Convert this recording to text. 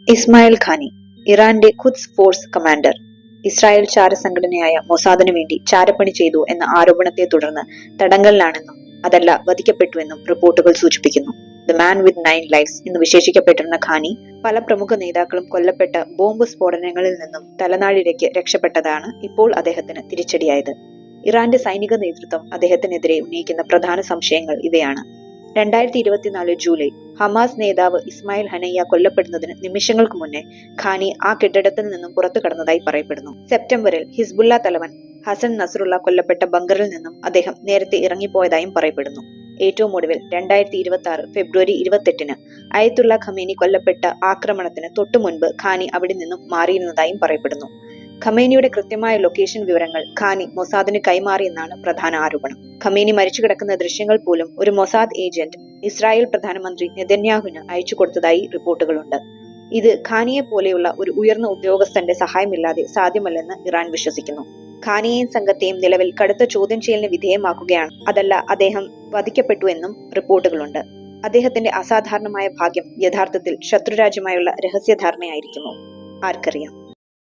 Ismail Qaani, ഇറാന്റെ ഖുദ്സ് force commander, Israel ചാരസംഘടനയായ മൊസാദിനു വേണ്ടി ചാരപ്പണി ചെയ്തു എന്ന ആരോപണത്തെ തുടർന്ന് തടങ്കലിലാണെന്നും അതല്ല വധിക്കപ്പെട്ടുവെന്നും റിപ്പോർട്ടുകൾ സൂചിപ്പിക്കുന്നു. ദ മാൻ വിത്ത് 9 ലൈഫ്സ് എന്ന് വിശേഷിക്കപ്പെട്ടിരുന്ന ഖാനി പല പ്രമുഖ നേതാക്കളും കൊല്ലപ്പെട്ട ബോംബ് സ്ഫോടനങ്ങളിൽ നിന്നും തലനാഴിലേക്ക് രക്ഷപ്പെട്ടതാണ് ഇപ്പോൾ അദ്ദേഹത്തിന് തിരിച്ചടിയായത്. ഇറാന്റെ സൈനിക നേതൃത്വം അദ്ദേഹത്തിനെതിരെ ഉന്നയിക്കുന്ന പ്രധാന സംശയങ്ങൾ ഇവയാണ്. 2024 ജൂലൈ ഹമാസ് നേതാവ് ഇസ്മായിൽ ഹനയ്യ കൊല്ലപ്പെടുന്നതിന് നിമിഷങ്ങൾക്ക് മുന്നേ ഖാനി ആ കെട്ടിടത്തിൽ നിന്നും പുറത്തു കടന്നതായി പറയപ്പെടുന്നു. സെപ്റ്റംബറിൽ ഹിസ്ബുള്ള തലവൻ ഹസൻ നസറുള്ള കൊല്ലപ്പെട്ട ബങ്കറിൽ നിന്നും അദ്ദേഹം നേരത്തെ ഇറങ്ങിപ്പോയതായും പറയപ്പെടുന്നു. ഏറ്റവും ഒടുവിൽ 2026 ഫെബ്രുവരി 28 അയത്തുള്ള ഖമേനി കൊല്ലപ്പെട്ട ആക്രമണത്തിന് തൊട്ടു മുൻപ് ഖാനി അവിടെ നിന്നും മാറിയിരുന്നതായും പറയപ്പെടുന്നു. ഖമേനിയുടെ കൃത്യമായ ലൊക്കേഷൻ വിവരങ്ങൾ ഖാനി മൊസാദിന് കൈമാറിയെന്നാണ് പ്രധാന ആരോപണം. ഖമേനി മരിച്ചു കിടക്കുന്ന ദൃശ്യങ്ങൾ പോലും ഒരു മൊസാദ് ഏജന്റ് ഇസ്രായേൽ പ്രധാനമന്ത്രി നെതന്യാഹുവിന് അയച്ചു കൊടുത്തതായി റിപ്പോർട്ടുകളുണ്ട്. ഇത് ഖാനിയെ പോലെയുള്ള ഒരു ഉയർന്ന ഉദ്യോഗസ്ഥന്റെ സഹായമില്ലാതെ സാധ്യമല്ലെന്ന് ഇറാൻ വിശ്വസിക്കുന്നു. ഖാനിയെയും സംഘത്തെയും നിലവിൽ കടുത്ത ചോദ്യം ചെയ്യലിന് വിധേയമാക്കുകയാണ്. അതല്ല അദ്ദേഹം വധിക്കപ്പെട്ടു എന്നും റിപ്പോർട്ടുകളുണ്ട്. അദ്ദേഹത്തിന്റെ അസാധാരണമായ ഭാഗ്യം യഥാർത്ഥത്തിൽ ശത്രുരാജ്യമായുള്ള രഹസ്യധാരണയായിരിക്കുമോ? ആർക്കറിയാം.